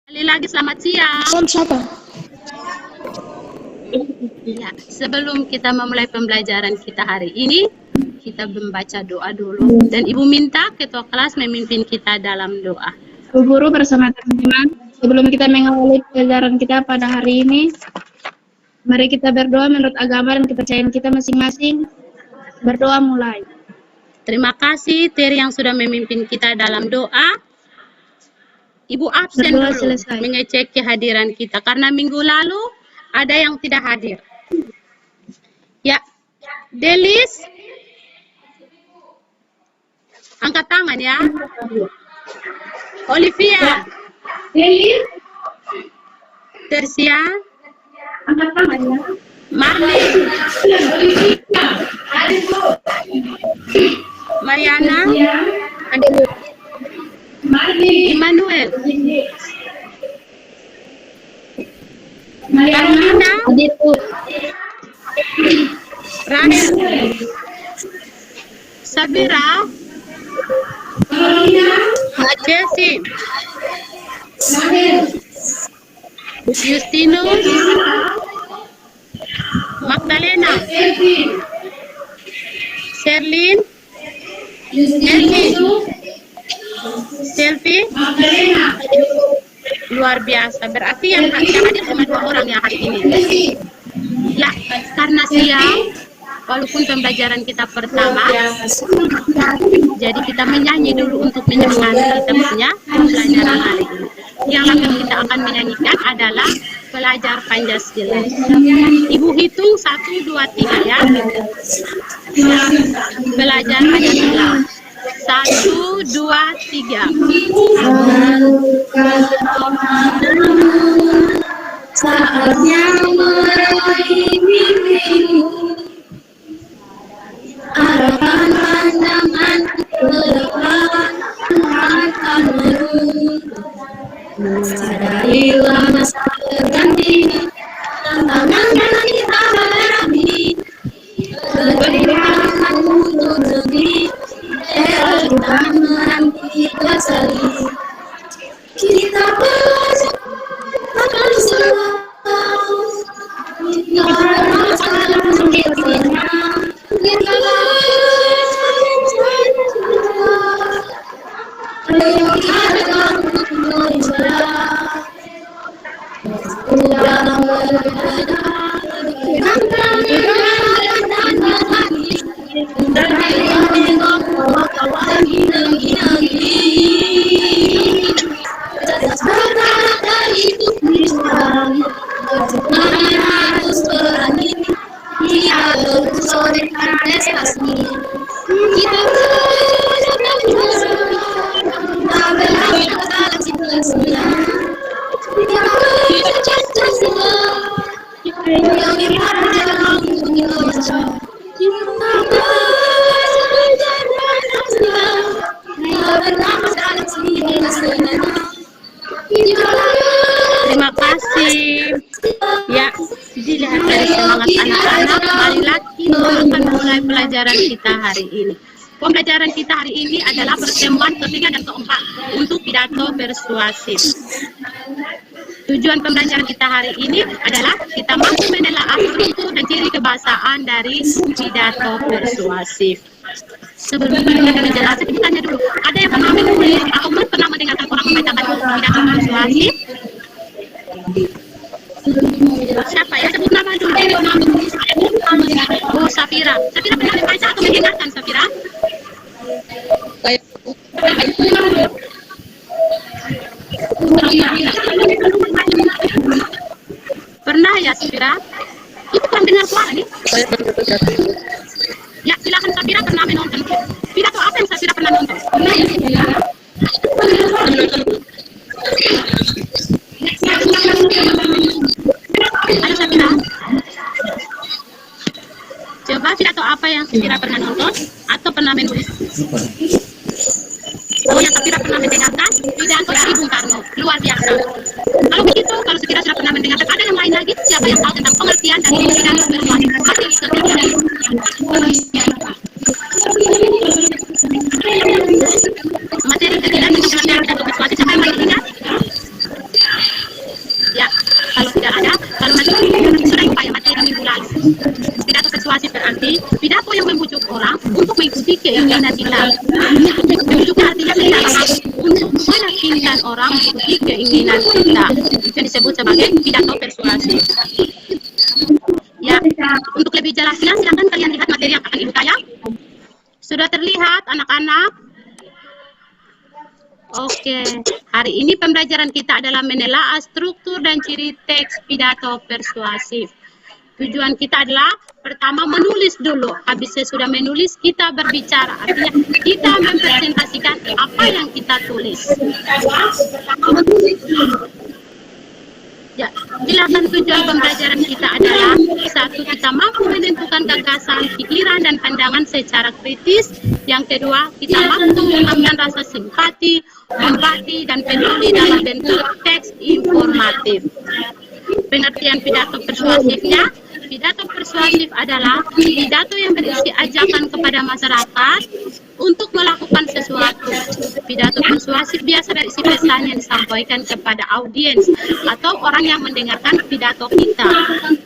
Sekali lagi selamat siang. Salam siapa? Ya, sebelum kita memulai pembelajaran kita hari ini, kita membaca doa dulu. Dan Ibu minta ketua kelas memimpin kita dalam doa. Bu Guru bersama teman-teman, sebelum kita mengawali pelajaran kita pada hari ini, mari kita berdoa menurut agama dan kepercayaan kita masing-masing. Berdoa mulai. Terima kasih Teri yang sudah memimpin kita dalam doa. Ibu absen Berdoa dulu selesai. mengecek kehadiran kita karena minggu lalu ada yang tidak hadir. Ya, Delis, angkat tangan ya. Olivia, Delis, Tersia, angkat tangan ya. Marley, Mariana, Immanuel, Carolina, Rahel, Sabira, Jesse, Justinus, Magdalena, Sherlyn, Selfie, luar biasa. Berarti yang hadir cuma 2 orang yang hari ini. Ya, karena siang, walaupun pembelajaran kita pertama, jadi kita menyanyi dulu untuk menyemangati kita punya pembelajaran hari ini. Yang akan kita akan menyanyikan adalah Pelajar Pancasila. Ibu hitung 1, 2, 3 ya. Pelajar Pancasila. 1, 2, 3. Saatnya meraih mimpimu, arahkan pandangan ke depan, akan menunggu. Sadarilah masa berganti, tantangan yang kita hadapi, keberpihakan untuk negeri, era kita menanti berseri. Kita belajar akan selalu kita belajar kita Terima kasih. Ya, dilihat dari semangat anak-anak, marilah kita akan mulai pelajaran kita hari ini. Pembelajaran kita hari ini adalah pertemuan ketiga dan keempat untuk pidato persuasif. Tujuan pembelajaran kita hari ini adalah kita mampu menelaah struktur dan ciri kebahasaan dari pidato persuasif. Sebelum kita menjelaskan, kita tanya dulu, ada yang pernah menulis atau pernah mendengarkan orang membacakan pidato persuasif? Siapa ya? Sebut nama dulu. Oh, Safira. Safira pernah membaca atau mendengarkan, Safira? Pernah ya, Safira? Itu kurang dengar suara nih. Ya, silakan Safira pernah menonton. Pidato apa yang Safira pernah nonton? Ayo Safira. Coba pidato apa yang Safira pernah nonton atau pernah menulis? Oh, yang Safira pernah mendengarkan pidato dari Bung Karno. Luar biasa. Kalau begitu, kalau Safira sudah pernah mendengarkan, ada yang lain lagi? Siapa yang tahu tentang pengertian dari pidato persuasif? Pasti Safira. Materi ketiga, materi pidato persuasif. Siapa yang lagi ingat? mengikuti keinginan kita. Juga artinya kita harus untuk meyakinkan orang mengikuti keinginan kita. Itu disebut sebagai pidato persuasif. Ya, untuk lebih jelasnya silakan kalian lihat materi yang akan Ibu tayang. Sudah terlihat anak-anak? Oke, hari ini pembelajaran kita adalah menelaah struktur dan ciri teks pidato persuasif. Tujuan kita adalah pertama menulis dulu. Habis sudah menulis kita berbicara. Artinya kita mempresentasikan apa yang kita tulis. Ya, silakan tujuan pembelajaran kita adalah satu, kita mampu menentukan gagasan, pikiran, dan pandangan secara kritis. Yang kedua, kita mampu mengembangkan rasa simpati, empati, dan peduli dalam bentuk teks informatif. Pengertian pidato persuasifnya, pidato persuasif adalah pidato yang berisi ajakan kepada masyarakat untuk melakukan sesuatu. Pidato persuasif biasa berisi pesan yang disampaikan kepada audiens atau orang yang mendengarkan pidato kita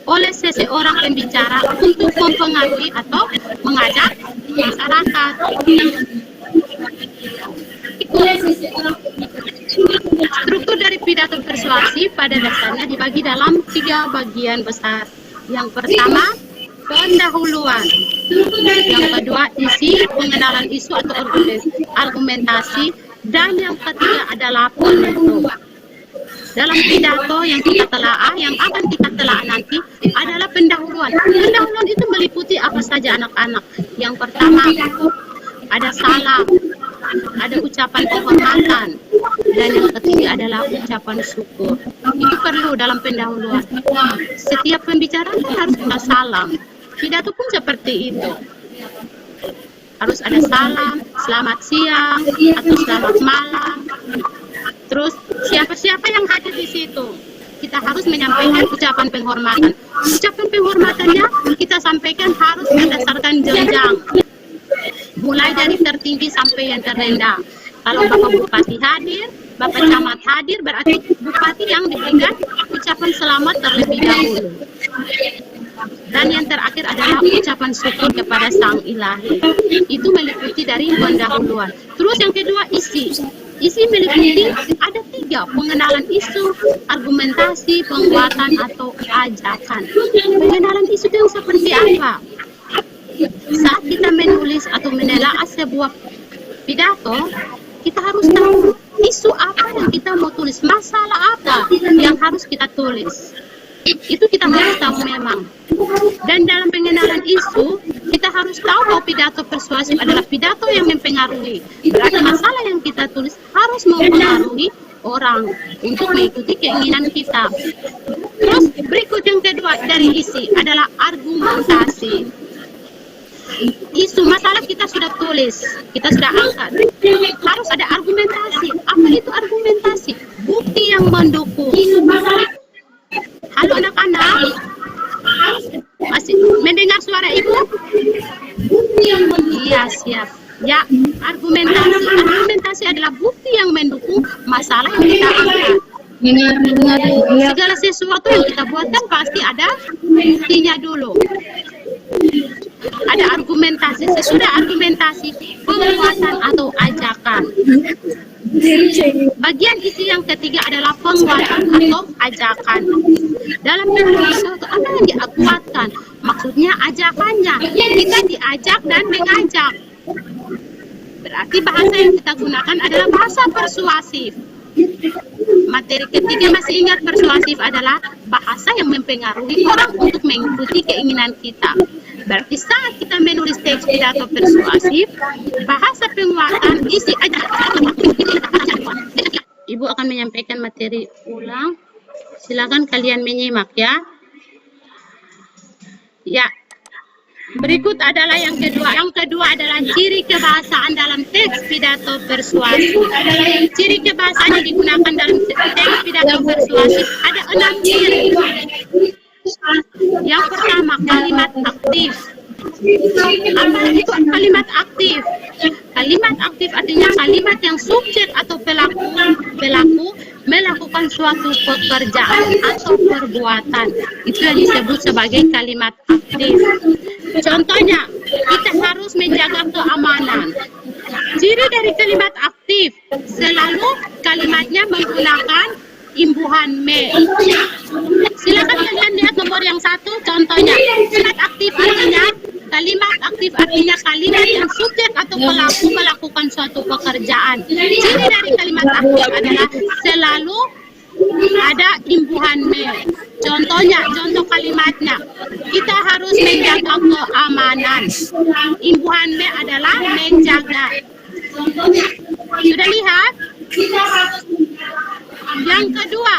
oleh seseorang pembicara untuk mempengaruhi atau mengajak masyarakat. Struktur dari pidato persuasif pada dasarnya dibagi dalam 3 bagian besar. Yang pertama, pendahuluan. Yang kedua, isi, pengenalan isu atau argumentasi. Dan yang ketiga adalah penutup. Dalam pidato yang kita telaah, yang akan kita telaah nanti adalah pendahuluan. Pendahuluan itu meliputi apa saja anak-anak. Yang pertama, ada salam, ada ucapan penghormatan, dan yang ketiga adalah ucapan syukur. Itu perlu dalam pendahuluan. Setiap pembicaraan harus ada salam. Pidato pun seperti itu. Harus ada salam, selamat siang atau selamat malam. Terus siapa-siapa yang hadir di situ, kita harus menyampaikan ucapan penghormatan. Ucapan penghormatannya kita sampaikan harus berdasarkan jenjang, mulai dari tertinggi sampai yang terendah. Kalau Bapak Bupati hadir, Bapak Camat hadir, berarti Bupati yang diberikan ucapan selamat terlebih dahulu. Dan yang terakhir adalah ucapan syukur kepada Sang Ilahi. Itu meliputi dari pendahuluan. Terus yang kedua, isi. Isi meliputi ada 3, pengenalan isu, argumentasi, penguatan, atau ajakan. Pengenalan isu itu yang seperti apa? Saat kita menulis atau menelaah sebuah pidato, kita harus tahu isu apa yang kita mau tulis, masalah apa yang harus kita tulis. Itu kita harus tahu memang. Dan dalam pengenalan isu, kita harus tahu bahwa pidato persuasif adalah pidato yang mempengaruhi. Berarti masalah yang kita tulis harus mempengaruhi orang untuk mengikuti keinginan kita. Terus berikut yang kedua dari isi adalah argumentasi. Isu masalah kita sudah tulis, kita sudah angkat. Harus ada argumentasi. Apa itu argumentasi? Bukti yang mendukung. Halo anak-anak, masih mendengar suara Ibu? Iya, siap. Ya, argumentasi. Argumentasi adalah bukti yang mendukung masalah yang kita angkat. Segala sesuatu yang kita buatkan pasti ada buktinya dulu. Ada argumentasi, sesudah argumentasi, penguatan atau ajakan. Bagian isi yang ketiga adalah penguatan atau ajakan. Dalam penguatan itu apa yang dikuatkan? Maksudnya ajakannya. Kita diajak dan mengajak. Berarti bahasa yang kita gunakan adalah bahasa persuasif. Materi ketiga masih ingat, persuasif adalah bahasa yang mempengaruhi orang untuk mengikuti keinginan kita. Berarti saat kita menulis teks pidato persuasif, bahasa penguatan, isi ajakan. Ibu akan menyampaikan materi ulang. Silakan kalian menyimak ya. Ya. Berikut adalah yang kedua. Yang kedua adalah ciri kebahasaan dalam teks pidato persuasif. Ciri kebahasaan yang digunakan dalam teks pidato persuasif ada 6 ciri. Yang pertama, kalimat aktif. Apa itu kalimat aktif? Kalimat aktif artinya kalimat yang subjek atau pelaku melakukan suatu pekerjaan atau perbuatan. Itu yang disebut sebagai kalimat aktif. Contohnya, kita harus menjaga keamanan. Ciri dari kalimat aktif, selalu kalimatnya menggunakan imbuhan me. Silakan kalian lihat nomor yang 1, contohnya. Kalimat aktif artinya kalimat yang subjek atau pelaku melakukan suatu pekerjaan. Ciri dari kalimat aktif adalah selalu ada imbuhan me. Contohnya, contoh kalimatnya, kita harus menjaga keamanan. Imbuhan me adalah menjaga. Sudah lihat? Yang kedua,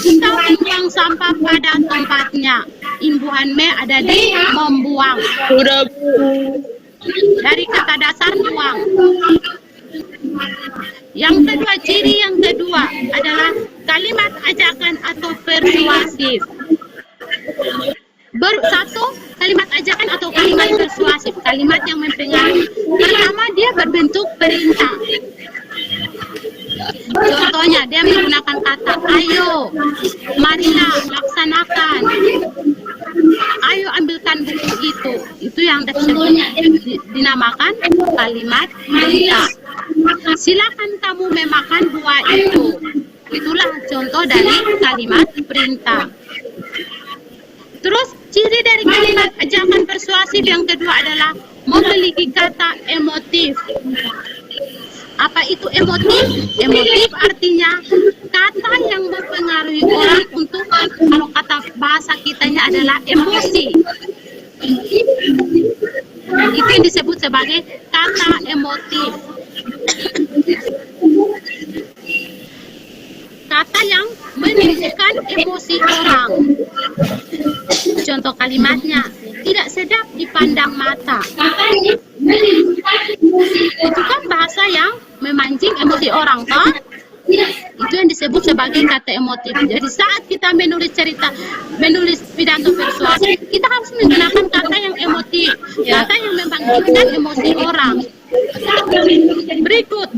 kita membuang sampah pada tempatnya. Imbuhan me ada di membuang. Dari kata dasar buang. Yang kedua, ciri yang kedua adalah kalimat ajakan atau persuasif. Satu, kalimat ajakan atau kalimat persuasif, kalimat yang mempengaruhi. Pertama, dia berbentuk perintah. Contohnya, dia menggunakan kata ayo, marilah, laksanakan, ayo ambilkan buku itu. Itu yang dinamakan kalimat perintah. Silakan kamu memakan buah itu. Itulah contoh dari kalimat perintah. Terus ciri dari kalimat ajakan persuasif yang kedua adalah memiliki kata emotif. Apa itu emotif? Emotif artinya kata yang mempengaruhi orang untuk, kalau kata bahasa kitanya adalah emosi. Itu yang disebut sebagai kata emotif. Kata yang menimbulkan emosi orang. Contoh kalimatnya, tidak sedap dipandang mata. Itu kan bahasa yang memancing emosi orang, toh? Itu yang disebut sebagai kata emotif. Jadi saat kita menulis pidato persuasif, kita harus menggunakan kata yang emotif, kata yang membangkitkan emosi orang. Berikut,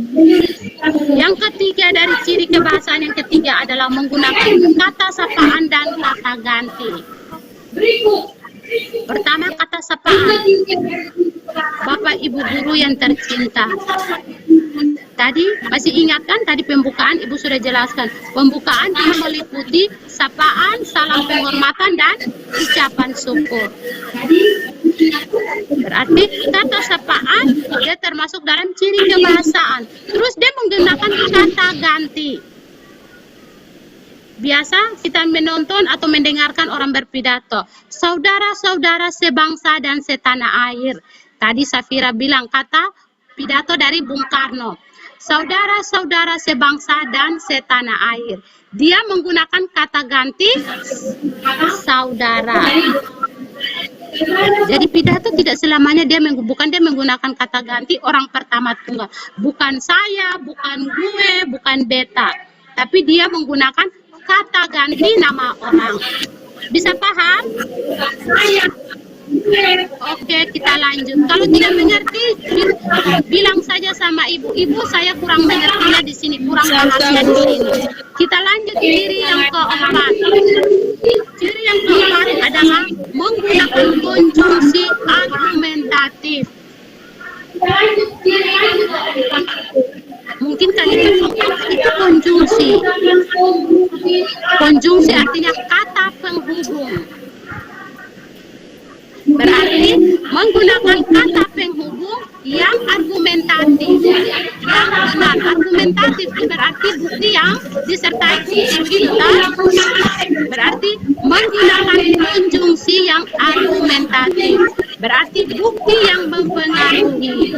yang ketiga dari ciri kebahasaan yang ketiga adalah menggunakan kata sapaan dan kata ganti. Pertama, kata sapaan. Bapak Ibu guru yang tercinta. Tadi masih ingat kan, tadi pembukaan Ibu sudah jelaskan. Pembukaan itu meliputi sapaan, salam penghormatan dan ucapan syukur. Berarti kata sapaan dia termasuk dalam ciri kebahasaan. Terus dia menggunakan kata ganti. Biasa kita menonton atau mendengarkan orang berpidato, saudara-saudara sebangsa dan setanah air. Tadi Safira bilang kata pidato dari Bung Karno. Saudara-saudara sebangsa dan setanah air. Dia menggunakan kata ganti saudara. Jadi pidato tidak selamanya dia menggunakan kata ganti orang pertama tunggal. Bukan saya, bukan gue, bukan beta. Tapi dia menggunakan kata ganti nama orang. Bisa paham? Oke, kita lanjut. Kalau tidak mengerti, bilang saja sama ibu. Ibu, saya kurang mengertinya di sini, kurang pahamnya di sini. Kita lanjut ciri yang keempat. Ciri yang keempat adalah menggunakan konjungsi argumentatif. Mungkin kalian itu konjungsi. Konjungsi artinya kata penghubung. Berarti menggunakan kata penghubung yang argumentatif. Yang benar, argumentatif berarti bukti yang disertai bukti. Berarti menggunakan konjungsi yang argumentatif. Berarti bukti yang mempengaruhi.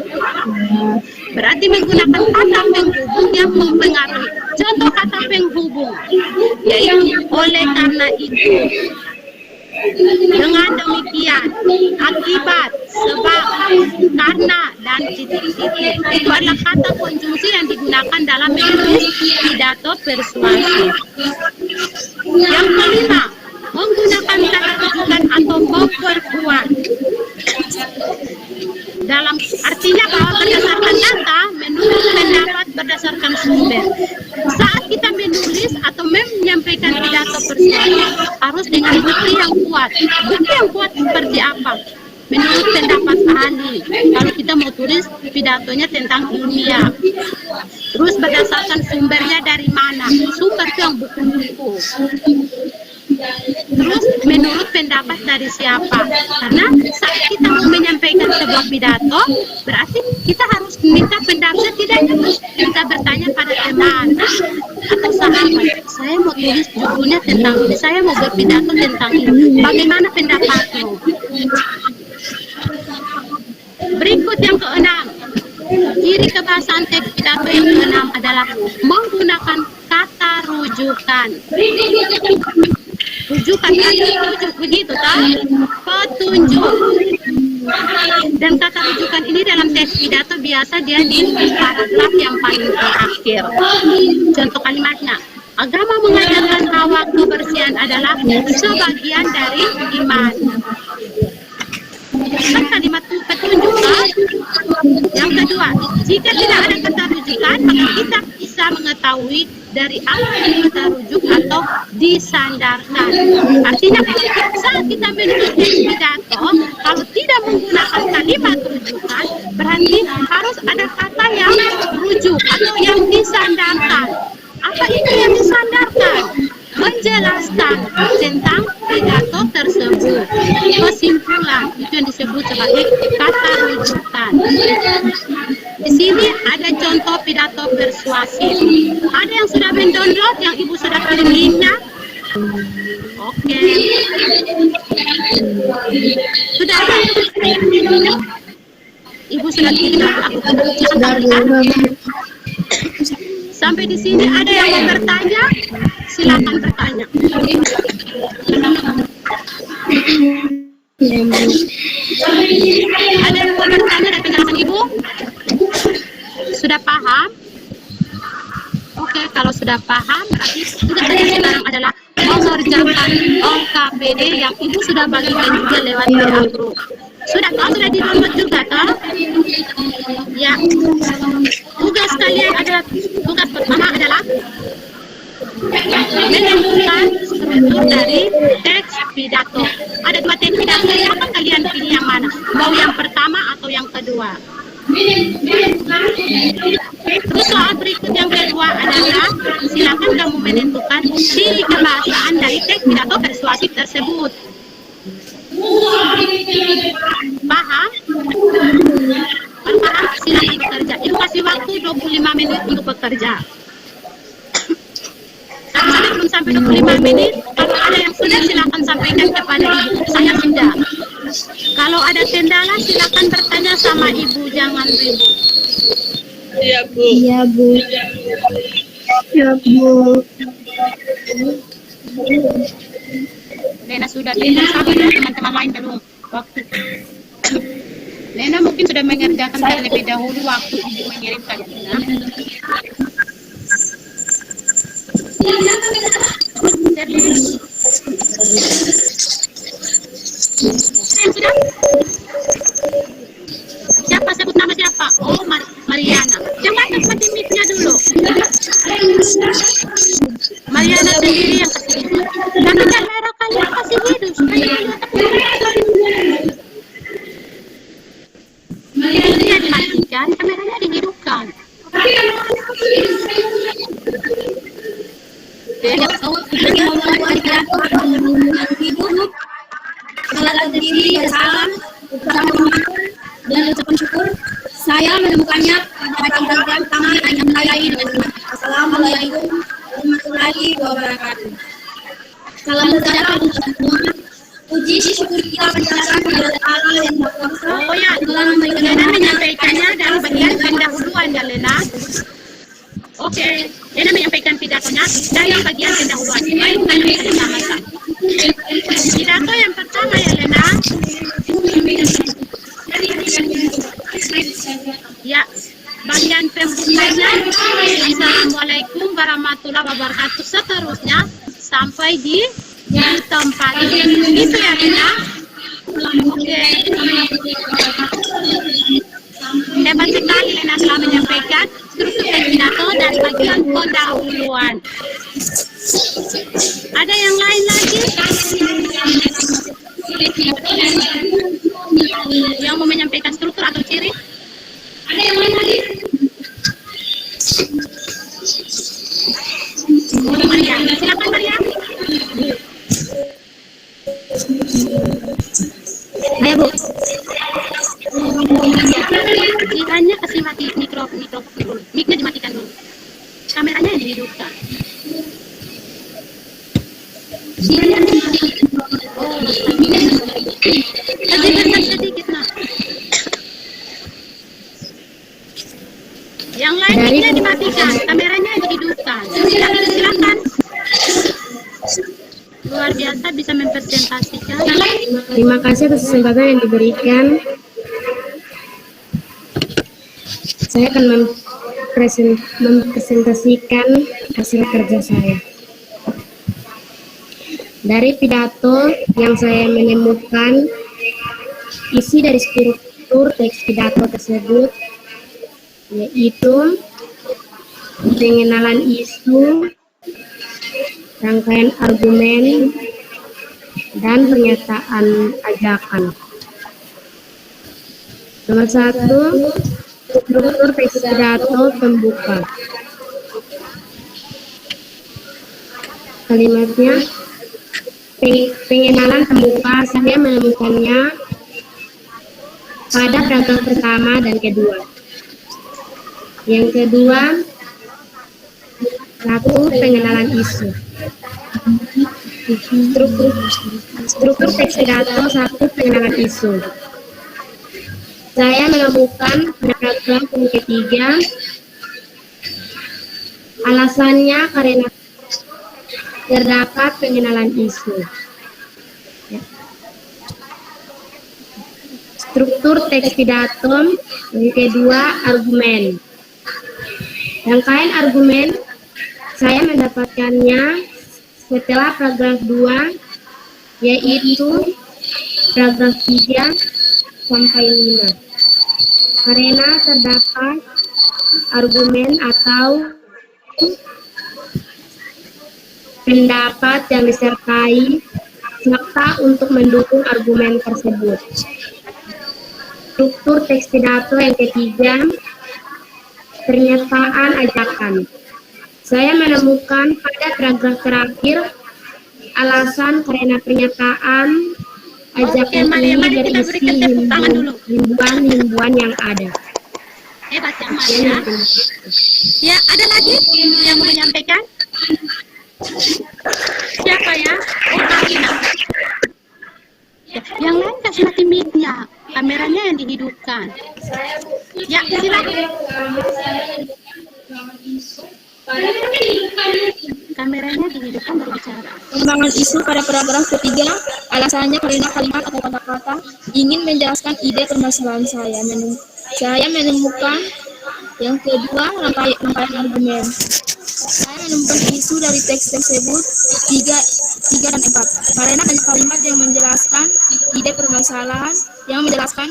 Berarti menggunakan kata penghubung yang mempengaruhi. Contoh kata penghubung, yaitu oleh karena itu, dengan demikian, akibat, sebab, karena, dan titik-titik. Itu adalah kata konjungsi yang digunakan dalam menulis pidato persuasif. Yang kelima, menggunakan kata rujukan atau memperkuat. Dalam artinya bahwa berdasarkan data, menurut pendapat berdasarkan sumber. Saat kita menulis atau menyampaikan pidato persuasif harus dengan bukti yang kuat. Bukti yang kuat seperti apa? menurut pendapat ahli. Kalau kita mau tulis pidatonya tentang ilmiah, terus berdasarkan sumbernya dari mana, sumber itu yang buku-buku. Terus menurut pendapat dari siapa? Karena saat kita mau menyampaikan sebuah pidato, berarti kita harus minta pendapat, tidak kita bertanya pada teman atau sahabat. Saya mau tulis judulnya tentang ini, saya mau berpidato tentang ini. Bagaimana pendapatmu? Berikut yang keenam. Ciri kebahasan teks pidato yang keenam adalah menggunakan kata rujukan. Rujukan kata rujuk begitu kan? Petunjuk. Dan kata rujukan ini dalam teks pidato biasa dia di paragraf yang paling terakhir. Contoh kalimatnya, agama mengajarkan bahwa kebersihan adalah sebagian dari iman. Kan kalimat petunjuk kan? Yang kedua, jika tidak ada kata rujukan, maka kita bisa mengetahui dari apa kata rujuk atau disandarkan. Artinya saat kita menulis pidato, kalau tidak menggunakan kalimat rujukan, berarti harus ada kata yang rujuk atau yang disandarkan. Apa itu yang disandarkan? Menjelaskan tentang pidato tersebut. Kesimpulan itu yang disebut sebagai kata rujukan. Di sini ada contoh pidato persuasif. Ada yang sudah mendownload, yang ibu sudah kirim linknya? Oke. Sudah ada? Ibu sudah kirim, aku silakan lihat. Sampai di sini ada yang mau bertanya? Silakan bertanya. Ada yang mau bertanya dari penjelasan ibu? Sudah paham? Oke, kalau sudah paham, berarti tugas saya sekarang adalah mengerjakan OKPD yang ibu sudah bagikan juga lewat WA Group. Sudah di-download juga, toh? Ya. Tugas kalian adalah, tugas pertama adalah menentukan struktur dari teks pidato. Ada dua teks pidato, apa kalian pilih yang mana? Mau yang pertama atau yang kedua? Terus soal berikut yang kedua adalah silakan kamu menentukan ciri kebahasaan dari teks pidato persuasif tersebut. Paham? Kalau paham silakan bekerja. Ibu kasih waktu 25 menit untuk bekerja. Saya belum sampai 25 menit. Kalau ada yang sudah silakan sampaikan kepada ibu. Saya sudah. Kalau ada kendala silakan bertanya sama ibu, jangan ribut. Iya, Bu. Iya, Bu. Iya, Bu. Lena sudah tinggal sabar ya, teman-teman lain belum waktu. Lena mungkin sudah mengerjakan terlebih dahulu waktu ibu mengirimkan Lena. Sudah? Siapa sebut nama siapa? Oh, Mariana. Coba tempati mic-nya dulu. Mariana sendiri yang kasih hidup. Tapi kamera kalian kasih hidup. Mariana dimatikan, kameranya dihidupkan. Dan ucapan syukur saya menemukannya pada tanggal pertama yang mulai dengan Assalamualaikum warahmatullahi wabarakatuh. Salam sejahtera untuk semua. Puji syukur kita panjatkan kepada Allah yang Maha Kuasa. Oh ya, Lena menyampaikannya dari bagian pendahuluan ya Lena. Oke, Lena menyampaikan pidatonya dari bagian pendahuluan. Baik, kalian bisa disamakan. Pidato yang pertama ya Lena. Ya, bagian pembukanya Assalamualaikum warahmatullahi wabarakatuh. Seterusnya sampai di tempat itu ya Lena. Oke. Hebat sekali Lena telah menyampaikan struktur pidato dan bagian pendahuluan. Ada yang lain lagi? Yang mau menyampaikan struktur atau ciri? Ada yang lain lagi? Maria, silakan Maria. Ayo Bu. Kiranya kasih mati mikrofon dulu. Mic-nya dimatikan dulu. Kameranya yang dihidupkan. Kasih berkat sedikit nah. Yang lain mic-nya dimatikan, kameranya yang dihidupkan. Silakan. Luar biasa bisa mempresentasikan. Terima kasih atas kesempatan yang diberikan. Saya akan mempresentasikan hasil kerja saya. Dari pidato yang saya menemukan, isi dari struktur teks pidato tersebut yaitu pengenalan isu, rangkaian argumen, dan pernyataan ajakan. Nomor 1, struktur teks pidato pembuka. Kalimatnya, pengenalan pembuka saya menemukannya pada paragraf pertama dan kedua. Yang kedua, satu, pengenalan isu. Struktur teks pidato 1, pengenalan isu. Saya menemukan paragraf yang ketiga, alasannya karena terdapat pengenalan isu. Struktur teks pidato yang kedua, argumen. Rangkaian argumen saya mendapatkannya setelah paragraf 2, yaitu paragraf 3 sampai 5. Karena terdapat argumen atau pendapat yang disertai fakta untuk mendukung argumen tersebut. Struktur teks pidato yang ketiga, pernyataan ajakan. Saya menemukan pada paragraf terakhir alasan karena pernyataan ajakan ini berisi himbuan yang ada. Hebat ya Maria. Ya, ada lagi yang mau menyampaikan? Siapa ya? Oh, Karina. Ya, yang lain kasih mati mic-nya, kameranya yang dihidupkan. Ya, silakan. Kameranya dihidupkan baru bicara. Pengembangan isu pada paragraf ketiga, alasannya karena kalimat atau kata-kata ingin menjelaskan ide permasalahan saya. Saya menemukan yang kedua, rangkaian argumen. Saya menemukan isu dari teks tersebut 3 dan 4. Karena kalimat yang menjelaskan ide permasalahan, yang menjelaskan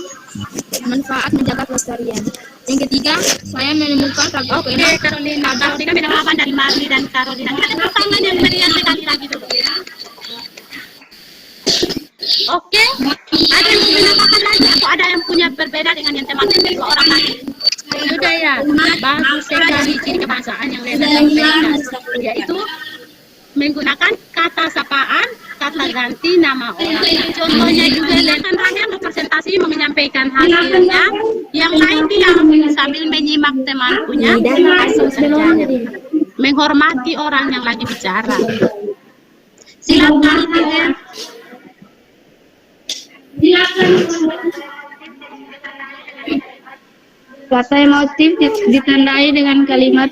manfaat menjaga pelestarian. Yang ketiga, saya menemukan paragraf Carolina menemukan dari Marli dan Carolina. Kita tepuk tangan yang berian sekali lagi dulu. Oke, ada yang mau menambahkan lagi atau ada yang punya berbeda dengan yang teman-teman 2 orang lagi? Sudah ya, bagus sekali ciri kebahasaan yang Lena sampaikan, yaitu menggunakan kata sapaan, kata ganti nama orang. Contohnya juga Lena mau presentasi, mau menyampaikan hasilnya, yang lain diam sambil menyimak teman punya hasil kerjanya, menghormati orang yang lagi bicara. Silakan. Kata emotif ditandai dengan kalimat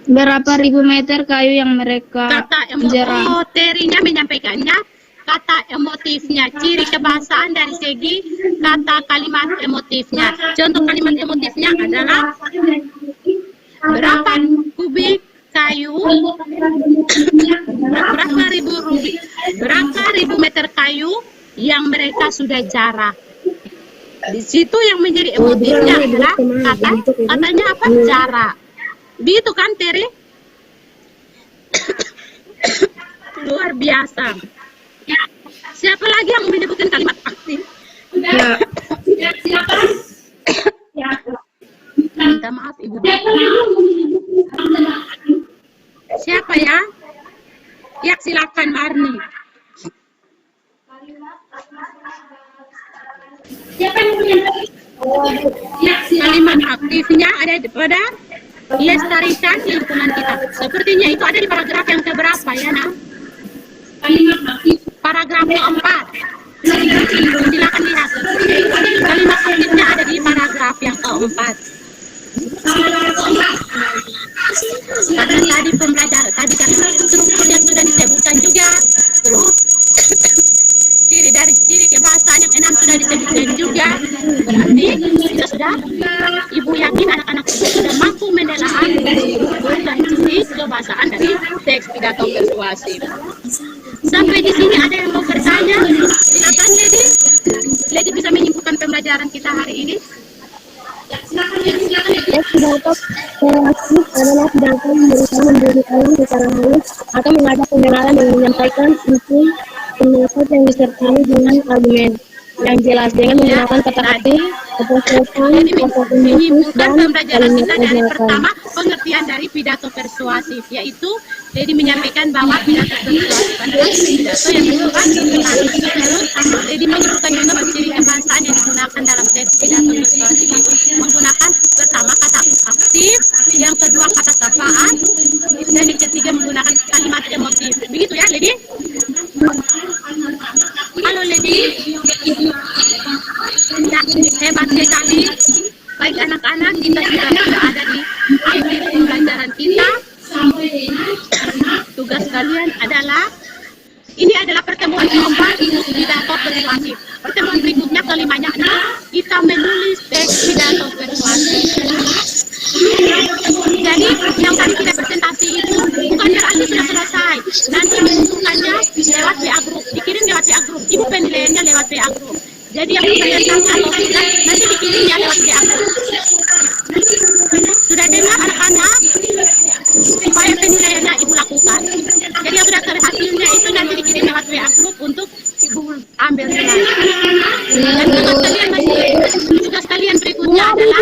berapa ribu meter kayu yang mereka Kata jerah. terinya menyampaikannya, kata emotifnya, ciri kebahasaan dari segi kata kalimat emotifnya. Contoh kalimat emotifnya adalah berapa kubik kayu, berapa ribu meter kayu yang mereka sudah jarah. Di situ yang menjadi emotifnya adalah katanya apa? Jarah. Gitu kan Teri? Luar biasa. Siapa lagi yang menyebutkan kalimat aktif? Ya. Minta maaf Ibu. Siapa ya? Ya silakan Marni. Kalimat aktifnya ada pada lestarikan lingkungan kita. Sepertinya itu ada di paragraf yang keberapa ya nak? Paragraf keempat. Silakan lihat. Kalimat aktifnya ada di paragraf yang keempat. Karena tadi pembelajaran tadi kan strukturnya sudah disebutkan juga. Terus ciri dari ciri kebahasaan yang 6 sudah disebutkan juga. Berarti kita sudah, Ibu yakin anak-anak Ibu sudah mampu menelaah struktur dan ciri kebahasaan dari teks pidato persuasif. Sampai di sini ada yang mau bertanya? Silakan Lady. Lady bisa menyimpulkan pembelajaran kita hari ini. Teks pidato persuasif adalah pidato yang berusaha memberitahu secara halus atau mengajak pendengaran dengan menyampaikan isi pendapat yang disertai dengan argumen yang jelas dengan menggunakan kata arti, keputusan, kata khusus, dan pembelajaran kalimat kita dari ajakan. pertama pengertian dari pidato persuasif, yaitu jadi menyampaikan bahwa pidato persuasif adalah pidato yang bersifat terus jadi menyebutkan juga ciri kebahasaan yang digunakan dalam teks pidato persuasif itu menggunakan pertama kata aktif, yang kedua kata syafaat, dan yang ketiga menggunakan kalimat emotif. Begitu ya, Lady? Halo Lady. Ya, hebat sekali. Baik anak-anak, kita sudah ada di akhir pembelajaran kita. Tugas kalian adalah ini adalah pertemuan keempat pidato persuasif. Pertemuan berikutnya kelimanya adalah kita menulis teks pidato persuasif. Jadi yang tadi kita presentasi itu bukan berarti sudah selesai. Nanti diuntungannya lewat WA group, dikirim lewat WA group. Ibu penilaiannya lewat WA group. Jadi yang sudah datang atau tidak nanti dikirimnya lewat WA group. Sudah dengar anak-anak? Supaya penilaiannya Ibu lakukan. Jadi yang sudah terhasilnya itu nanti dikirim lewat WA group untuk Ibu ambil nilai. Dan tugas kalian berikutnya adalah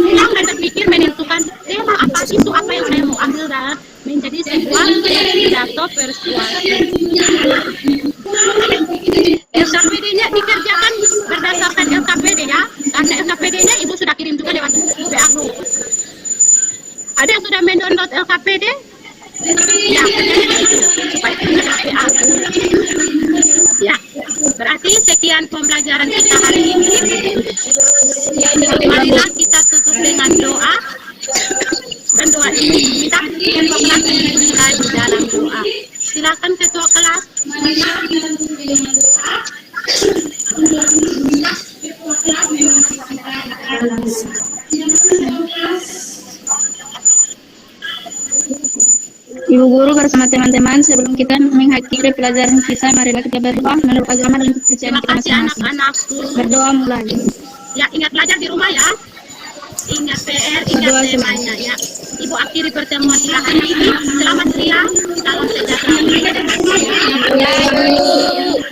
pulang dan berpikir menentukan tema apa itu apa yang saya mau ambil dalam menjadi sebuah pidato persuasif. LKPD-nya dikerjakan berdasarkan LKPD ya, karena LKPD-nya Ibu sudah kirim juga lewat WA group. Ada yang sudah mendownload LKPD? Ya, supaya punya WA. Ya, berarti sekian pembelajaran kita hari ini. Marilah kita tutup dengan doa. Dan doa ini kita ketua kelas dimulai di dalam doa. Silakan ketua kelas. Ibu guru bersama teman-teman, sebelum kita mengakhiri pelajaran kita, marilah kita berdoa menurut agama dan kepercayaan Terima kita kasih masing-masing. anak-anakku. Berdoa mulai. Ya, ingat belajar di rumah ya. Ingat PR, ingat temanya ya. Ibu akhiri pertemuan kita hari ini. Selamat siang, salam sejahtera. Ya, Ibu.